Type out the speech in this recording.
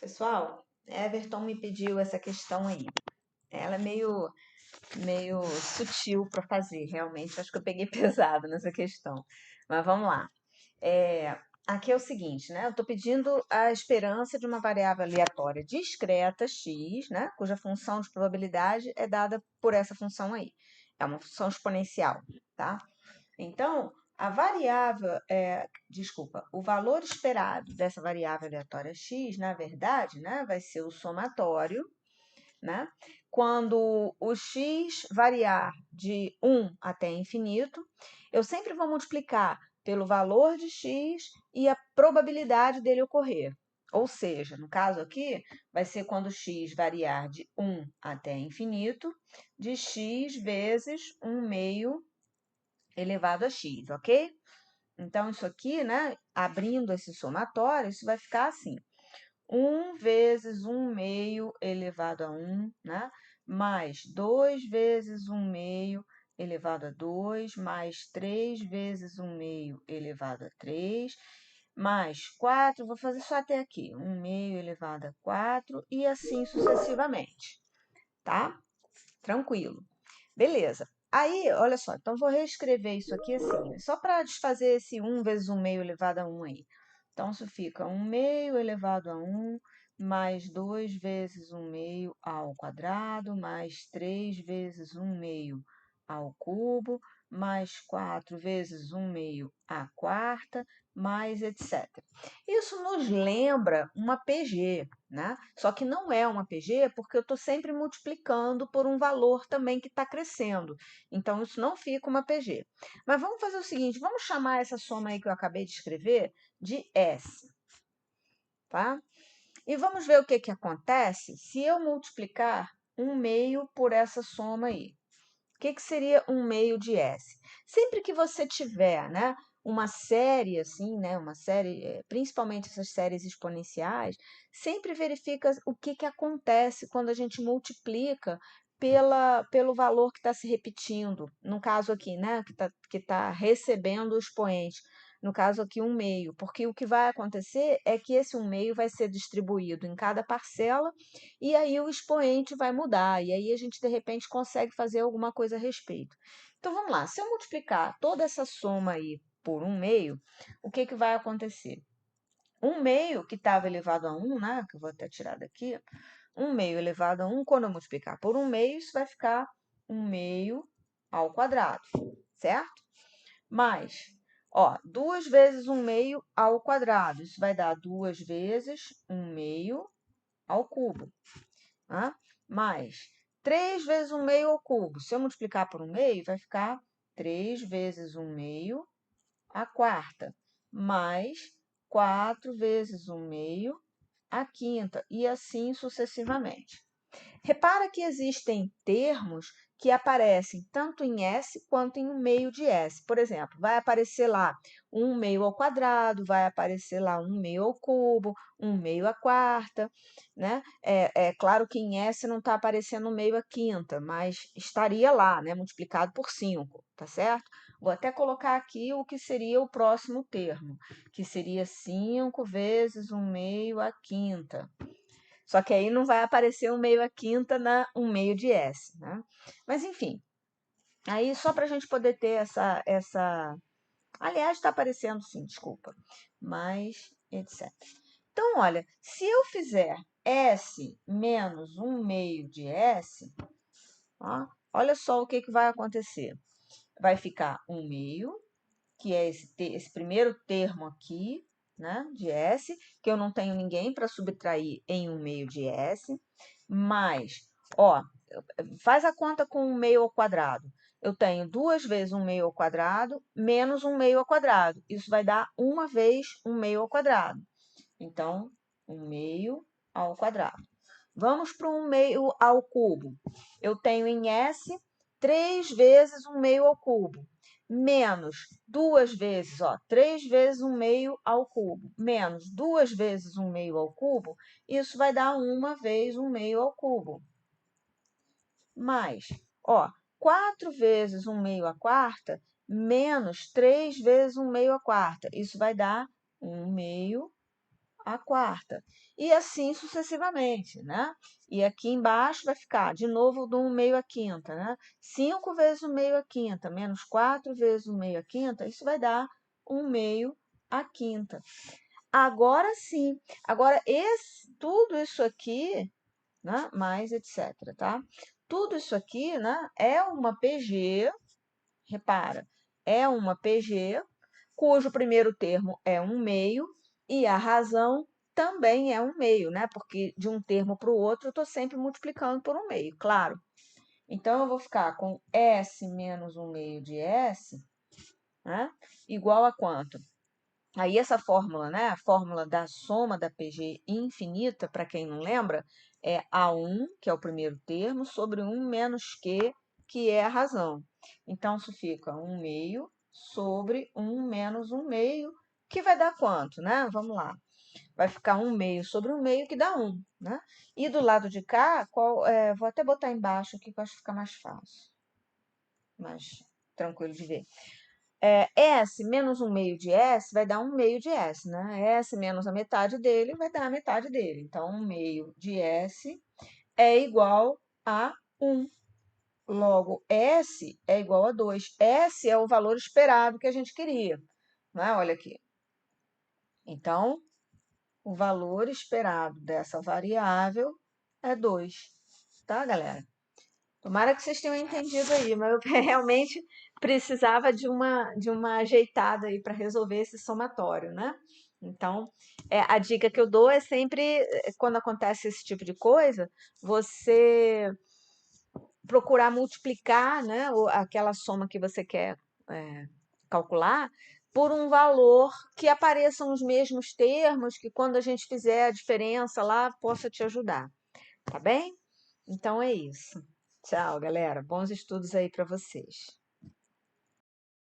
Pessoal, Everton me pediu essa questão aí. Ela é meio sutil para fazer, realmente. Acho que eu peguei pesado nessa questão. Mas vamos lá. Aqui é o seguinte, né? Eu estou pedindo a esperança de uma variável aleatória discreta, x, né? Cuja função de probabilidade é dada por essa função aí. É uma função exponencial, tá? Então, o valor esperado dessa variável aleatória x, na verdade, né, vai ser o somatório, né? Quando o x variar de 1 até infinito, eu sempre vou multiplicar pelo valor de x e a probabilidade dele ocorrer. Ou seja, no caso aqui, vai ser quando x variar de 1 até infinito, de x vezes 1 meio elevado a x, ok? Então, isso aqui, né, abrindo esse somatório, isso vai ficar assim. 1 vezes 1 meio elevado a 1, né? Mais 2 vezes 1 meio elevado a 2, mais 3 vezes 1 meio elevado a 3, mais 4, vou fazer só até aqui, 1 meio elevado a 4 e assim sucessivamente, tá? Tranquilo. Beleza. Aí, olha só, então vou reescrever isso aqui assim, só para desfazer esse 1 vezes 1 meio elevado a 1 aí. Então, isso fica 1 meio elevado a 1 mais 2 vezes 1 meio ao quadrado, mais 3 vezes 1 meio ao cubo, mais 4 vezes 1 meio à quarta, mais etc. Isso nos lembra uma PG, né? Só que não é uma PG porque eu estou sempre multiplicando por um valor também que está crescendo. Então, isso não fica uma PG. Mas vamos fazer o seguinte, vamos chamar essa soma aí que eu acabei de escrever de S, tá? E vamos ver o que acontece se eu multiplicar 1 meio por essa soma aí. O que seria 1 meio de S? Sempre que você tiver, né, uma série assim, né, uma série, principalmente essas séries exponenciais, sempre verifica o que acontece quando a gente multiplica pelo valor que está se repetindo. No caso aqui, né, que tá recebendo o expoente. No caso aqui, 1 meio, porque o que vai acontecer é que esse 1 meio vai ser distribuído em cada parcela e aí o expoente vai mudar, e aí a gente, de repente, consegue fazer alguma coisa a respeito. Então, vamos lá. Se eu multiplicar toda essa soma aí por 1 meio, o que vai acontecer? 1 meio, que estava elevado a 1, né? Que eu vou até tirar daqui. 1 meio elevado a 1, quando eu multiplicar por 1 meio, isso vai ficar 1 meio ao quadrado, certo? Mais, ó, 2 vezes 1 meio ao quadrado. Isso vai dar 2 vezes 1 meio ao cubo. Tá? Mais 3 vezes 1 meio ao cubo. Se eu multiplicar por 1 meio, vai ficar 3 vezes 1 meio à quarta, mais 4 vezes 1 meio à quinta, e assim sucessivamente. Repara que existem termos que aparecem tanto em S quanto em 1 meio de S. Por exemplo, vai aparecer lá 1 meio ao quadrado, vai aparecer lá 1 meio ao cubo, 1 meio à quarta, né? É claro que em S não está aparecendo 1 meio à quinta, mas estaria lá, né? Multiplicado por 5, tá certo? Vou até colocar aqui o que seria o próximo termo, que seria 5 vezes 1 meio à quinta. Só que aí não vai aparecer 1 meio à quinta na 1 meio de S, né? Mas, enfim, aí só para a gente poder ter essa... Aliás, está aparecendo sim, desculpa. Mas, etc. Então, olha, se eu fizer S menos 1 meio de S, ó, olha só o que vai acontecer. Vai ficar 1 meio, que é esse primeiro termo aqui, né, de S, que eu não tenho ninguém para subtrair em 1 meio de S, mais, ó, faz a conta com 1 meio ao quadrado. Eu tenho 2 vezes 1 meio ao quadrado, menos 1 meio ao quadrado. Isso vai dar 1 vez 1 meio ao quadrado. Então, 1 meio ao quadrado. Vamos para 1 meio ao cubo. Eu tenho em S 3 vezes 1 meio ao cubo, menos 2 vezes, ó, 3 vezes 1 meio ao cubo, menos 2 vezes 1 meio ao cubo, isso vai dar 1 vez 1 meio ao cubo. Mais, ó, 4 vezes 1 meio à quarta, menos 3 vezes 1 meio à quarta, isso vai dar 1 meio a quarta. E assim sucessivamente, né? E aqui embaixo vai ficar, de novo, do 1 meio à quinta, né? 5 vezes 1 meio à quinta, menos 4 vezes 1 meio à quinta, isso vai dar 1 meio à quinta. Agora sim, agora tudo isso aqui, né? Mais etc, tá? Tudo isso aqui, né? É uma PG, repara, é uma PG cujo primeiro termo é 1 meio e a razão também é 1 meio, né? Porque de um termo para o outro eu estou sempre multiplicando por 1 meio, claro. Então, eu vou ficar com S menos 1 meio de S, né? Igual a quanto? Aí essa fórmula, né? A fórmula da soma da PG infinita, para quem não lembra, é A1, que é o primeiro termo, sobre 1 menos Q, que é a razão. Então, isso fica 1 meio sobre 1 menos 1 meio, que vai dar quanto, né? Vamos lá. Vai ficar 1 meio sobre 1 meio, que dá 1, né? E do lado de cá, vou até botar embaixo aqui, que eu acho que fica mais fácil. Mais tranquilo de ver. S menos 1 meio de S vai dar 1 meio de S, né? S menos a metade dele vai dar a metade dele. Então, 1 meio de S é igual a 1. Logo, S é igual a 2. S é o valor esperado que a gente queria, né? Olha aqui. Então, o valor esperado dessa variável é 2, tá, galera? Tomara que vocês tenham entendido aí, mas eu realmente precisava de uma ajeitada aí para resolver esse somatório, né? Então, a dica que eu dou é sempre, quando acontece esse tipo de coisa, você procurar multiplicar, né, aquela soma que você quer calcular por um valor que apareçam os mesmos termos, que quando a gente fizer a diferença lá, possa te ajudar, tá bem? Então é isso. Tchau, galera. Bons estudos aí para vocês.